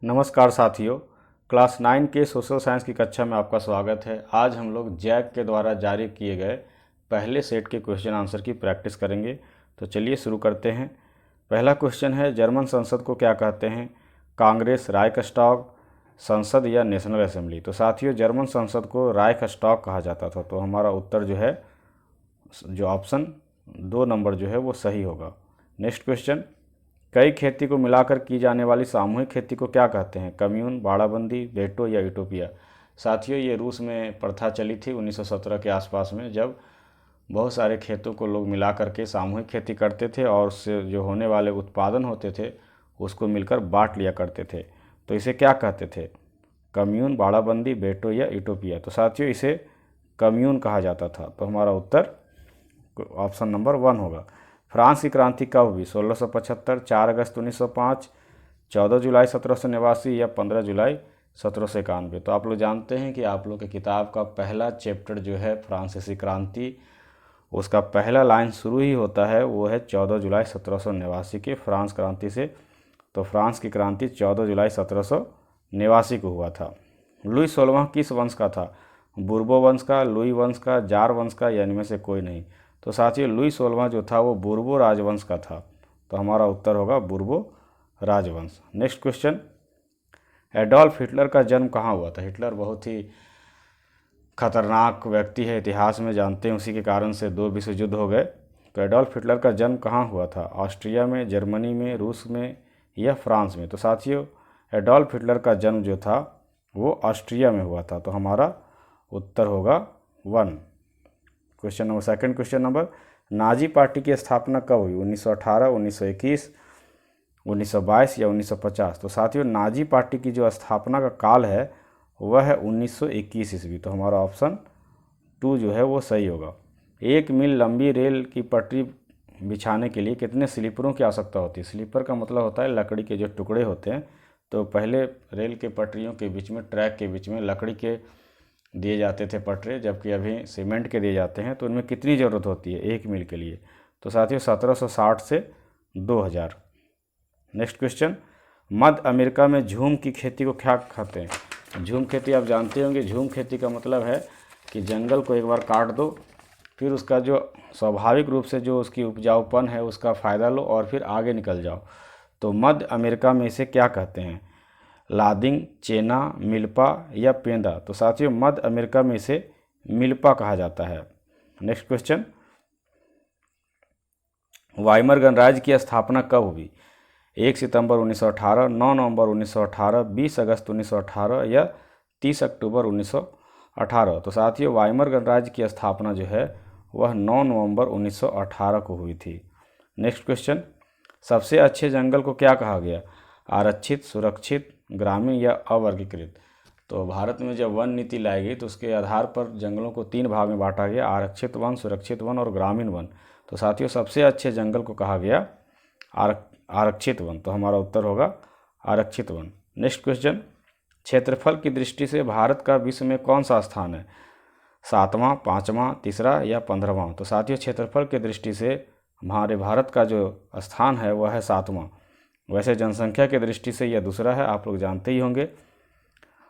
नमस्कार साथियों, क्लास 9 के सोशल साइंस की कक्षा में आपका स्वागत है। आज हम लोग जैक के द्वारा जारी किए गए पहले सेट के क्वेश्चन आंसर की प्रैक्टिस करेंगे। तो चलिए शुरू करते हैं। पहला क्वेश्चन है, जर्मन संसद को क्या कहते हैं? कांग्रेस, राइक्सटॉग, संसद या नेशनल असेंबली? तो साथियों, जर्मन संसद को राइक्सटॉग कहा जाता था। तो हमारा उत्तर जो है, जो ऑप्शन 2 नंबर जो है वो सही होगा। नेक्स्ट क्वेश्चन, कई खेती को मिलाकर की जाने वाली सामूहिक खेती को क्या कहते हैं? कम्यून, बाड़ाबंदी, वेटो या यूटोपिया? साथियों, ये रूस में प्रथा चली थी 1917 के आसपास में, जब बहुत सारे खेतों को लोग मिला करके सामूहिक खेती करते थे और उससे जो होने वाले उत्पादन होते थे उसको मिलकर बांट लिया करते थे। तो इसे क्या कहते थे? कम्यून, बाड़ाबंदी, वेटो या यूटोपिया? तो साथियों, इसे कम्यून कहा जाता था। तो हमारा उत्तर ऑप्शन नंबर 1 होगा। फ्रांस की क्रांति कब हुई? 1675, 4 अगस्त 1905, 14 जुलाई 1789 या 15 जुलाई 1791? तो आप लोग जानते हैं कि आप लोग की किताब का पहला चैप्टर जो है फ्रांसीसी क्रांति, उसका पहला लाइन शुरू ही होता है, वो है 14 जुलाई 1789 के फ्रांस क्रांति से। तो फ्रांस की क्रांति 14 जुलाई 1789 को हुआ था। लुई 16वां किस वंश का था? बुर्बो वंश का, लुई वंश का, जार वंश का या इनमें से कोई नहीं? तो साथियों, लुई 16वां जो था वो बुर्बो राजवंश का था। तो हमारा उत्तर होगा बुर्बो राजवंश। नेक्स्ट क्वेश्चन, एडोल्फ हिटलर का जन्म कहाँ हुआ था? हिटलर बहुत ही खतरनाक व्यक्ति है, इतिहास में जानते हैं, उसी के कारण से 2 विश्व युद्ध हो गए। तो एडोल्फ हिटलर का जन्म कहाँ हुआ था? ऑस्ट्रिया में, जर्मनी में, रूस में या फ्रांस में? तो साथियों, एडोल्फ हिटलर का जन्म जो था वो ऑस्ट्रिया में हुआ था। तो हमारा उत्तर होगा 1। Question number second question number, Nazi party की स्थापना कब हुई? 1918, 1921, 1922 या 1950? तो साथियों, नाजी पार्टी की जो स्थापना का काल है वह है 1921 ईस्वी। तो हमारा ऑप्शन 2 जो है वो सही होगा। 1 मील लंबी रेल की पटरी बिछाने के लिए कितने स्लीपरों की आवश्यकता होती है? स्लीपर का मतलब होता है लकड़ी के जो टुकड़े होते हैं। तो पहले रेल के पटरियों के बीच में, ट्रैक के बीच में लकड़ी के दिए जाते थे पटरे, जबकि अभी सीमेंट के दिए जाते हैं। तो उनमें कितनी ज़रूरत होती है 1 मील के लिए? तो साथियों, 1760 से 2000। नेक्स्ट क्वेश्चन, मध्य अमेरिका में झूम की खेती को क्या कहते हैं? झूम खेती आप जानते होंगे। झूम खेती का मतलब है कि जंगल को एक बार काट दो, फिर उसका जो स्वाभाविक रूप से जो उसकी उपजाऊपन है उसका फ़ायदा लो और फिर आगे निकल जाओ। तो मध्य अमेरिका में इसे क्या कहते हैं? लादिंग, चेना, मिल्पा या पेंदा? तो साथियों, मध्य अमेरिका में इसे मिल्पा कहा जाता है। नेक्स्ट क्वेश्चन, वाइमर गणराज्य की स्थापना कब हुई? 1 सितंबर 1918, 9 नवंबर 1918, 20 अगस्त 1918 या 30 अक्टूबर 1918? तो साथियों, वाइमर गणराज्य की स्थापना जो है वह 9 नवंबर 1918 को हुई थी। नेक्स्ट क्वेश्चन, सबसे अच्छे जंगल को क्या कहा गया? आरक्षित, सुरक्षित, ग्रामीण या अवर्गीकृत? तो भारत में जब वन नीति लाई गई तो उसके आधार पर जंगलों को 3 भाग में बांटा गया, आरक्षित वन, सुरक्षित वन और ग्रामीण वन। तो साथियों, सबसे अच्छे जंगल को कहा गया आरक्षित वन। तो हमारा उत्तर होगा आरक्षित वन। नेक्स्ट क्वेश्चन, क्षेत्रफल की दृष्टि से भारत का विश्व में कौन सा स्थान है? 7वां, 5वां, तीसरा या 15वां? तो साथियों, क्षेत्रफल की दृष्टि से हमारे भारत का जो स्थान है वह है 7वां। वैसे जनसंख्या की दृष्टि से यह दूसरा है, आप लोग जानते ही होंगे।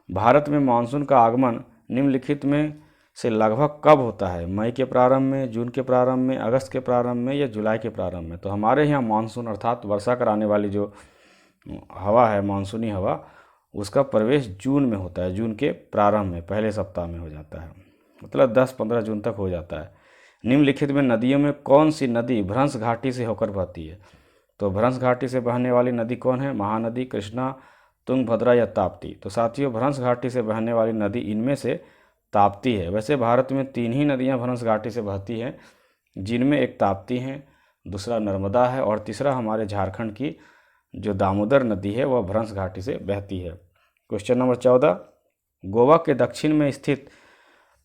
भारत में मानसून का आगमन निम्नलिखित में से लगभग कब होता है? मई के प्रारंभ में, जून के प्रारंभ में, अगस्त के प्रारंभ में या जुलाई के प्रारंभ में? तो हमारे यहाँ मानसून अर्थात वर्षा कराने वाली जो हवा है, मानसूनी हवा, उसका प्रवेश जून में होता है। जून के प्रारंभ में, पहले सप्ताह में हो जाता है, मतलब 10-15 जून तक हो जाता है। निम्नलिखित में नदियों में कौन सी नदी भ्रंश घाटी से होकर बहती है? तो भ्रंश घाटी से बहने वाली नदी कौन है? महानदी, कृष्णा, तुंगभद्रा या ताप्ती? तो साथियों, भ्रंश घाटी से बहने वाली नदी इनमें से ताप्ती है। वैसे भारत में 3 ही नदियां भ्रंश घाटी से बहती हैं, जिनमें एक ताप्ती है, दूसरा नर्मदा है और तीसरा हमारे झारखंड की जो दामोदर नदी है वह भ्रंश घाटी से बहती है। क्वेश्चन नंबर 14, गोवा के दक्षिण में स्थित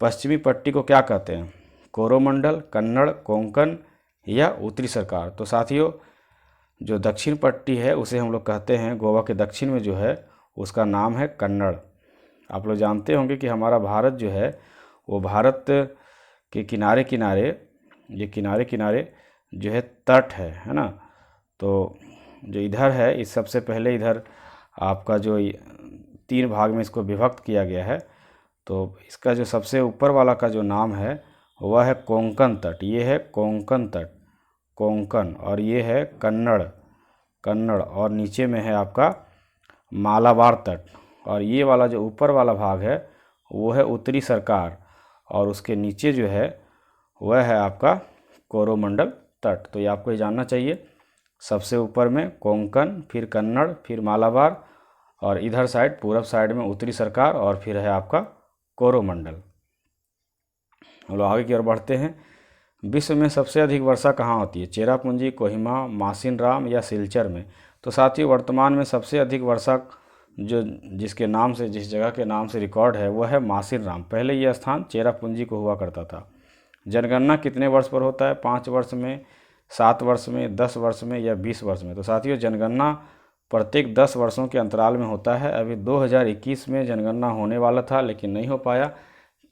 पश्चिमी पट्टी को क्या कहते हैं? कोरोमंडल, कन्नड़, कोंकण या उत्तरी सरकार? तो साथियों, जो दक्षिण पट्टी है उसे हम लोग कहते हैं, गोवा के दक्षिण में जो है उसका नाम है कन्नड़। आप लोग जानते होंगे कि हमारा भारत जो है वो भारत के किनारे किनारे, ये किनारे किनारे जो है तट है ना। तो जो इधर है, इस सबसे पहले इधर आपका जो 3 भाग में इसको विभक्त किया गया है। तो इसका जो सबसे ऊपर वाला का जो नाम है वह है कोंकण तट, ये है कोंकण तट, कोंकण, और ये है कन्नड़, कन्नड़, और नीचे में है आपका मालाबार तट, और ये वाला जो ऊपर वाला भाग है वो है उत्तरी सरकार, और उसके नीचे जो है वह है आपका कोरोमंडल तट। तो ये आपको ये जानना चाहिए, सबसे ऊपर में कोंकण, फिर कन्नड़, फिर मालाबार, और इधर साइड पूरब साइड में उत्तरी सरकार, और फिर है आपका कोरोमंडल। हम लोग आगे की ओर बढ़ते हैं। विश्व में सबसे अधिक वर्षा कहाँ होती है? चेरापूंजी, कोहिमा, मासिनराम या सिलचर में? तो साथियों, वर्तमान में सबसे अधिक वर्षा जो जिसके नाम से, जिस जगह के नाम से रिकॉर्ड है वह है मासिनराम। पहले यह स्थान चेरापूंजी को हुआ करता था। जनगणना कितने वर्ष पर होता है? 5 वर्ष में, 7 वर्ष में, 10 वर्ष में या 20 वर्ष में? तो साथियों, जनगणना प्रत्येक 10 वर्षों के अंतराल में होता है। अभी 2021 में जनगणना होने वाला था लेकिन नहीं हो पाया।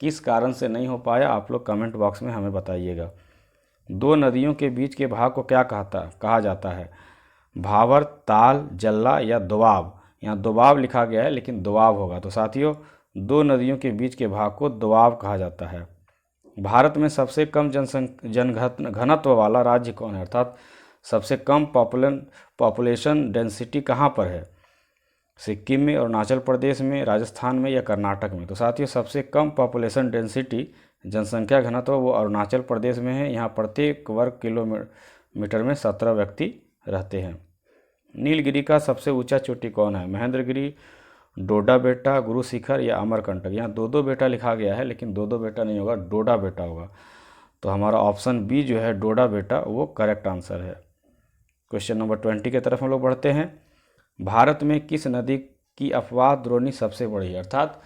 किस कारण से नहीं हो पाया, आप लोग कमेंट बॉक्स में हमें बताइएगा। 2 नदियों के बीच के भाग को क्या कहा जाता है? भावर, ताल, जल्ला या दोआब? यहाँ दोआब लिखा गया है लेकिन दोआब होगा। तो साथियों, 2 नदियों के बीच के भाग को दोआब कहा जाता है। भारत में सबसे कम घनत्व वाला राज्य कौन है? अर्थात सबसे कम पॉपुलेशन डेंसिटी कहाँ पर है? सिक्किम में, अरुणाचल प्रदेश में, राजस्थान में या कर्नाटक में? तो साथियों, सबसे कम पॉपुलेशन डेंसिटी, जनसंख्या घनत्व, वो अरुणाचल प्रदेश में है। यहाँ प्रत्येक वर्ग किलोमीटर में 17 व्यक्ति रहते हैं। नीलगिरी का सबसे ऊंचा चोटी कौन है? महेंद्रगिरी, डोडा बेटा, गुरु शिखर या अमरकंटक? यहाँ 2-2 बेटा लिखा गया है लेकिन 2-2 बेटा नहीं होगा, डोडा बेटा होगा। तो हमारा ऑप्शन बी जो है डोडा बेटा, वो करेक्ट आंसर है। क्वेश्चन नंबर 20 की तरफ हम लोग बढ़ते हैं। भारत में किस नदी की अपवाह द्रोणी सबसे बड़ी है? अर्थात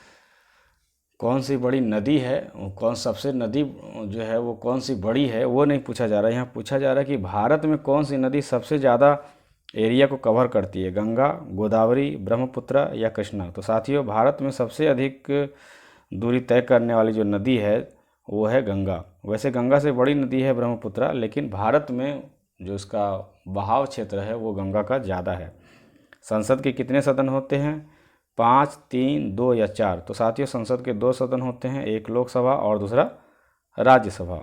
कौन सी बड़ी नदी है, कौन सबसे नदी जो है वो कौन सी बड़ी है, वो नहीं पूछा जा रहा है। यहाँ पूछा जा रहा है कि भारत में कौन सी नदी सबसे ज़्यादा एरिया को कवर करती है? गंगा, गोदावरी, ब्रह्मपुत्र या कृष्णा? तो साथियों, भारत में सबसे अधिक दूरी तय करने वाली जो नदी है वो है गंगा। वैसे गंगा से बड़ी नदी है ब्रह्मपुत्र, लेकिन भारत में जो इसका बहाव क्षेत्र है वो गंगा का ज़्यादा है। संसद के कितने सदन होते हैं? 5, 3, 2 या 4? तो साथियों, संसद के 2 सदन होते हैं, एक लोकसभा और दूसरा राज्यसभा।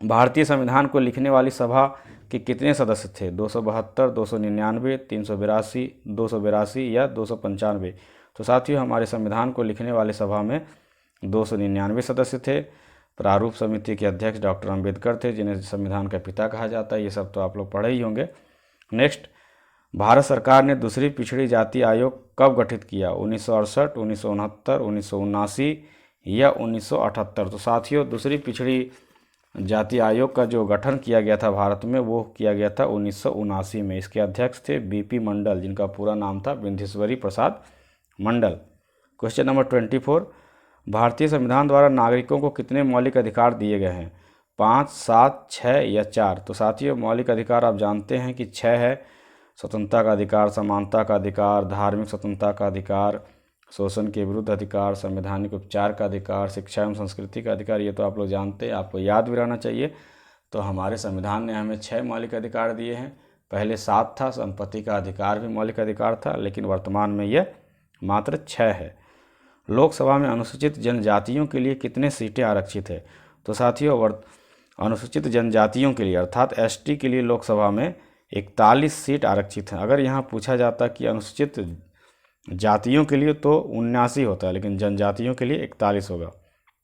भारतीय संविधान को लिखने वाली सभा के कितने सदस्य थे? 272, 299, 382, 282 या 295? तो साथियों, हमारे संविधान को लिखने वाली सभा में 299 सदस्य थे। प्रारूप समिति के अध्यक्ष डॉक्टर अंबेडकर थे, जिन्हें संविधान का पिता कहा जाता है। ये सब तो आप लोग पढ़े ही होंगे। नेक्स्ट, भारत सरकार ने दूसरी पिछड़ी जाति आयोग कब गठित किया? 1968, 1969, 1979 या 1978? तो साथियों, दूसरी पिछड़ी जाति आयोग का जो गठन किया गया था भारत में, वो किया गया था 1979 में। इसके अध्यक्ष थे बीपी मंडल, जिनका पूरा नाम था विंध्येश्वरी प्रसाद मंडल। क्वेश्चन नंबर 24, भारतीय संविधान द्वारा नागरिकों को कितने मौलिक अधिकार दिए गए हैं? 5, 7, 6 या 4? तो साथियों, मौलिक अधिकार आप जानते हैं कि 6 है। स्वतंत्रता का अधिकार, समानता का अधिकार, धार्मिक स्वतंत्रता का अधिकार, शोषण के विरुद्ध अधिकार, संवैधानिक उपचार का अधिकार, शिक्षा एवं संस्कृति का अधिकार। ये तो आप लोग जानते हैं, आपको याद भी रहना चाहिए। तो हमारे संविधान ने हमें 6 मौलिक अधिकार दिए हैं। पहले 7 था, संपत्ति का अधिकार भी मौलिक अधिकार था, लेकिन वर्तमान में यह मात्र 6 है। लोकसभा में अनुसूचित जनजातियों के लिए कितने सीटें आरक्षित है? तो साथियों, अनुसूचित जनजातियों के लिए अर्थात एसटी के लिए लोकसभा में 41 सीट आरक्षित हैं। अगर यहाँ पूछा जाता कि अनुसूचित जातियों के लिए तो 79 होता है, लेकिन जनजातियों के लिए 41 होगा।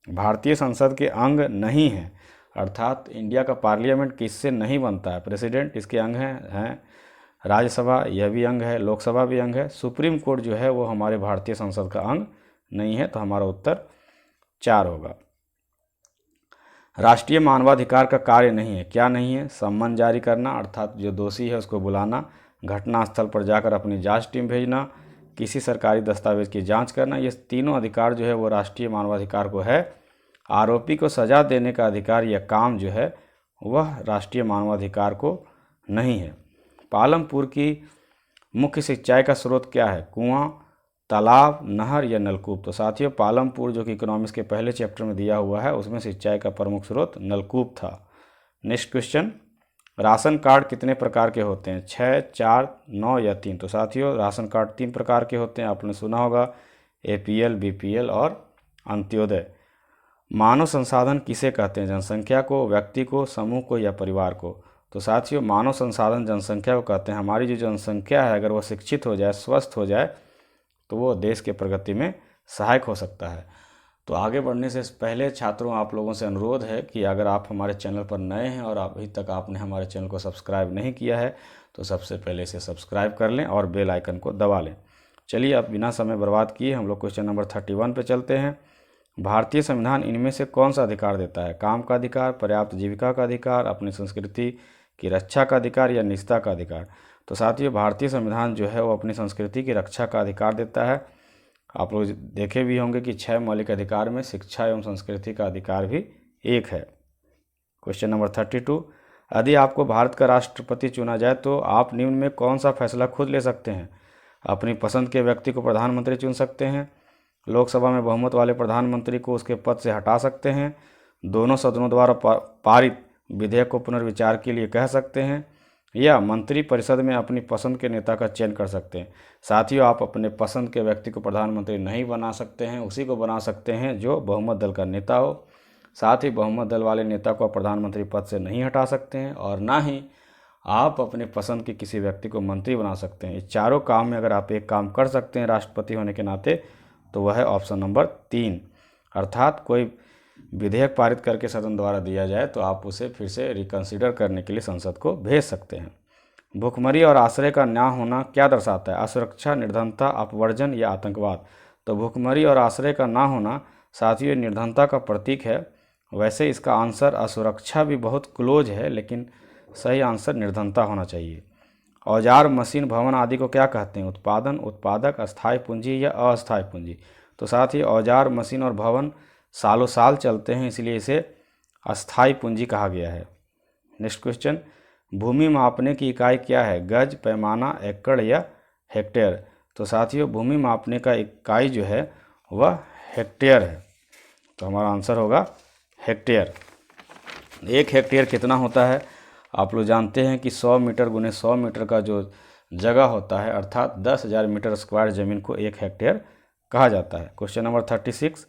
भारतीय संसद के अंग नहीं हैं, अर्थात इंडिया का पार्लियामेंट किससे नहीं बनता है? प्रेसिडेंट इसके अंग हैं, राज्यसभा यह भी अंग है, लोकसभा भी अंग है। सुप्रीम कोर्ट जो है वो हमारे भारतीय संसद का अंग नहीं है। तो हमारा उत्तर 4 होगा। राष्ट्रीय मानवाधिकार का कार्य नहीं है, क्या नहीं है? सम्मन जारी करना, अर्थात जो दोषी है उसको बुलाना, घटनास्थल पर जाकर अपनी जांच टीम भेजना, किसी सरकारी दस्तावेज की जांच करना। ये तीनों अधिकार जो है वो राष्ट्रीय मानवाधिकार को है। आरोपी को सजा देने का अधिकार या काम जो है वह राष्ट्रीय मानवाधिकार को नहीं है। पालमपुर की मुख्य सिंचाई का स्रोत क्या है? कुआं, तालाब, नहर या नलकूप? तो साथियों, पालमपुर जो कि इकोनॉमिक्स के पहले चैप्टर में दिया हुआ है, उसमें सिंचाई का प्रमुख स्रोत नलकूप था। नेक्स्ट क्वेश्चन, राशन कार्ड कितने प्रकार के होते हैं? 6, 4, 9 या 3? तो साथियों राशन कार्ड 3 प्रकार के होते हैं, आपने सुना होगा, APL, BPL और अंत्योदय। मानव संसाधन किसे कहते हैं? जनसंख्या को, व्यक्ति को, समूह को या परिवार को? तो साथियों मानव संसाधन जनसंख्या को कहते हैं। हमारी जो जनसंख्या है अगर वो शिक्षित हो जाए, स्वस्थ हो जाए, तो वो देश के प्रगति में सहायक हो सकता है। तो आगे बढ़ने से पहले छात्रों आप लोगों से अनुरोध है कि अगर आप हमारे चैनल पर नए हैं और अभी तक आपने हमारे चैनल को सब्सक्राइब नहीं किया है तो सबसे पहले इसे सब्सक्राइब कर लें और बेल आइकन को दबा लें। चलिए अब बिना समय बर्बाद किए हम लोग क्वेश्चन नंबर 31 पे चलते हैं। भारतीय संविधान इनमें से कौन सा अधिकार देता है? काम का अधिकार, पर्याप्त जीविका का अधिकार, अपनी संस्कृति की रक्षा का अधिकार या निजता का अधिकार? तो साथियों भारतीय संविधान जो है वो अपनी संस्कृति की रक्षा का अधिकार देता है। आप लोग देखे भी होंगे कि 6 मौलिक अधिकार में शिक्षा एवं संस्कृति का अधिकार भी एक है। क्वेश्चन नंबर 32, यदि आपको भारत का राष्ट्रपति चुना जाए तो आप निम्न में कौन सा फैसला खुद ले सकते हैं? अपनी पसंद के व्यक्ति को प्रधानमंत्री चुन सकते हैं, लोकसभा में बहुमत वाले प्रधानमंत्री को उसके पद से हटा सकते हैं, दोनों सदनों द्वारा पारित विधेयक को पुनर्विचार के लिए कह सकते हैं, या मंत्री परिषद में अपनी पसंद के नेता का चयन कर सकते हैं। साथियों आप अपने पसंद के व्यक्ति को प्रधानमंत्री नहीं बना सकते हैं, उसी को बना सकते हैं जो बहुमत दल का नेता हो। साथ ही बहुमत दल वाले नेता को प्रधानमंत्री पद से नहीं हटा सकते हैं और ना ही आप अपने पसंद के किसी व्यक्ति को मंत्री बना सकते हैं। इस चारों काम में अगर आप एक काम कर सकते हैं राष्ट्रपति होने के नाते तो वह है ऑप्शन नंबर 3, अर्थात कोई विधेयक पारित करके सदन द्वारा दिया जाए तो आप उसे फिर से रिकंसिडर करने के लिए संसद को भेज सकते हैं। भुखमरी और आश्रय का ना होना क्या दर्शाता है? असुरक्षा, निर्धनता, अपवर्जन या आतंकवाद? तो भुखमरी और आश्रय का ना होना साथियों निर्धनता का प्रतीक है। वैसे इसका आंसर असुरक्षा भी बहुत क्लोज है, लेकिन सही आंसर निर्धनता होना चाहिए। औजार, मशीन, भवन आदि को क्या कहते हैं? उत्पादन, उत्पादक, अस्थायी पूंजी या अस्थायी पूंजी? तो साथ ही औजार, मशीन और भवन सालों साल चलते हैं, इसलिए इसे अस्थायी पूंजी कहा गया है। नेक्स्ट क्वेश्चन, भूमि मापने की इकाई क्या है? गज, पैमाना, एकड़ या हेक्टेयर? तो साथियों भूमि मापने का इकाई जो है वह हेक्टेयर है, तो हमारा आंसर होगा हेक्टेयर। 1 हेक्टेयर कितना होता है? आप लोग जानते हैं कि 100 मीटर गुने 100 मीटर का जो जगह होता है अर्थात 10,000 मीटर स्क्वायर ज़मीन को 1 हेक्टेयर कहा जाता है। क्वेश्चन नंबर 36,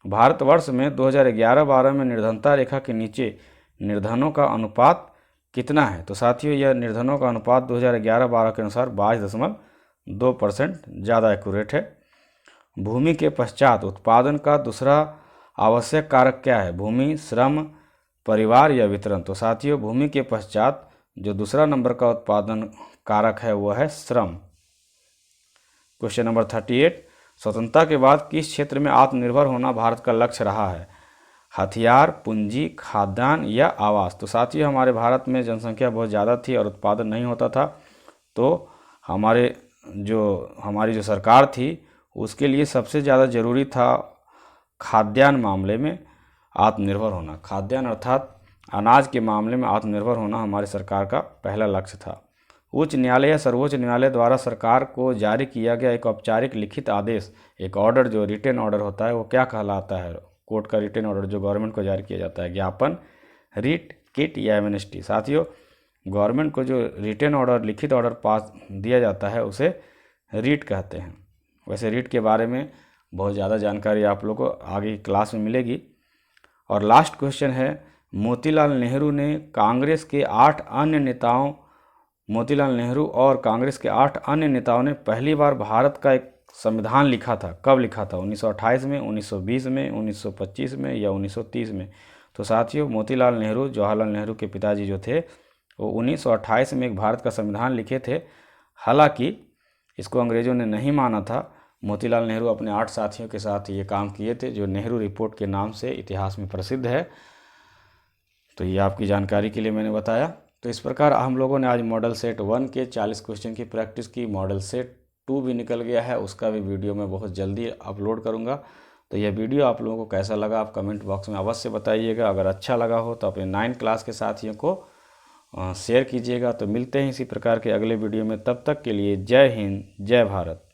भारतवर्ष में 2011-12 में निर्धनता रेखा के नीचे निर्धनों का अनुपात कितना है? तो साथियों यह निर्धनों का अनुपात 2011-12 के अनुसार 22.2% ज़्यादा एक्यूरेट है। भूमि के पश्चात उत्पादन का दूसरा आवश्यक कारक क्या है? भूमि, श्रम, परिवार या वितरण? तो साथियों भूमि के पश्चात जो दूसरा नंबर का उत्पादन कारक है वह है श्रम। क्वेश्चन नंबर 38, स्वतंत्रता के बाद किस क्षेत्र में आत्मनिर्भर होना भारत का लक्ष्य रहा है? हथियार, पूंजी, खाद्यान्न या आवास? तो साथियों हमारे भारत में जनसंख्या बहुत ज़्यादा थी और उत्पादन नहीं होता था, तो हमारी जो सरकार थी उसके लिए सबसे ज़्यादा ज़रूरी था खाद्यान्न मामले में आत्मनिर्भर होना। खाद्यान्न अर्थात अनाज के मामले में आत्मनिर्भर होना हमारी सरकार का पहला लक्ष्य था। उच्च न्यायालय या सर्वोच्च न्यायालय द्वारा सरकार को जारी किया गया एक औपचारिक लिखित आदेश, एक ऑर्डर जो रिटेन ऑर्डर होता है वो क्या कहलाता है? कोर्ट का रिटेन ऑर्डर जो गवर्नमेंट को जारी किया जाता है, ज्ञापन, रिट, किट या एमनेस्टी? साथियों गवर्नमेंट को जो रिटेन ऑर्डर, लिखित ऑर्डर पास दिया जाता है उसे रिट कहते हैं। वैसे रिट के बारे में बहुत ज़्यादा जानकारी आप लोगों को आगे की क्लास में मिलेगी। और लास्ट क्वेश्चन है, मोतीलाल नेहरू और कांग्रेस के 8 अन्य नेताओं ने पहली बार भारत का एक संविधान लिखा था, कब लिखा था? 1928 में, 1920 में, 1925 में या 1930 में? तो साथियों मोतीलाल नेहरू, जवाहरलाल नेहरू के पिताजी जो थे वो 1928 में एक भारत का संविधान लिखे थे। हालांकि इसको अंग्रेज़ों ने नहीं माना था। मोतीलाल नेहरू अपने 8 साथियों के साथ ये काम किए थे जो नेहरू रिपोर्ट के नाम से इतिहास में प्रसिद्ध है। तो ये आपकी जानकारी के लिए मैंने बताया। तो इस प्रकार हम लोगों ने आज मॉडल सेट 1 के 40 क्वेश्चन की प्रैक्टिस की। मॉडल सेट 2 भी निकल गया है, उसका भी वीडियो मैं बहुत जल्दी अपलोड करूंगा। तो यह वीडियो आप लोगों को कैसा लगा आप कमेंट बॉक्स में अवश्य बताइएगा। अगर अच्छा लगा हो तो अपने 9 क्लास के साथियों को शेयर कीजिएगा। तो मिलते हैं इसी प्रकार के अगले वीडियो में, तब तक के लिए जय हिंद, जय भारत।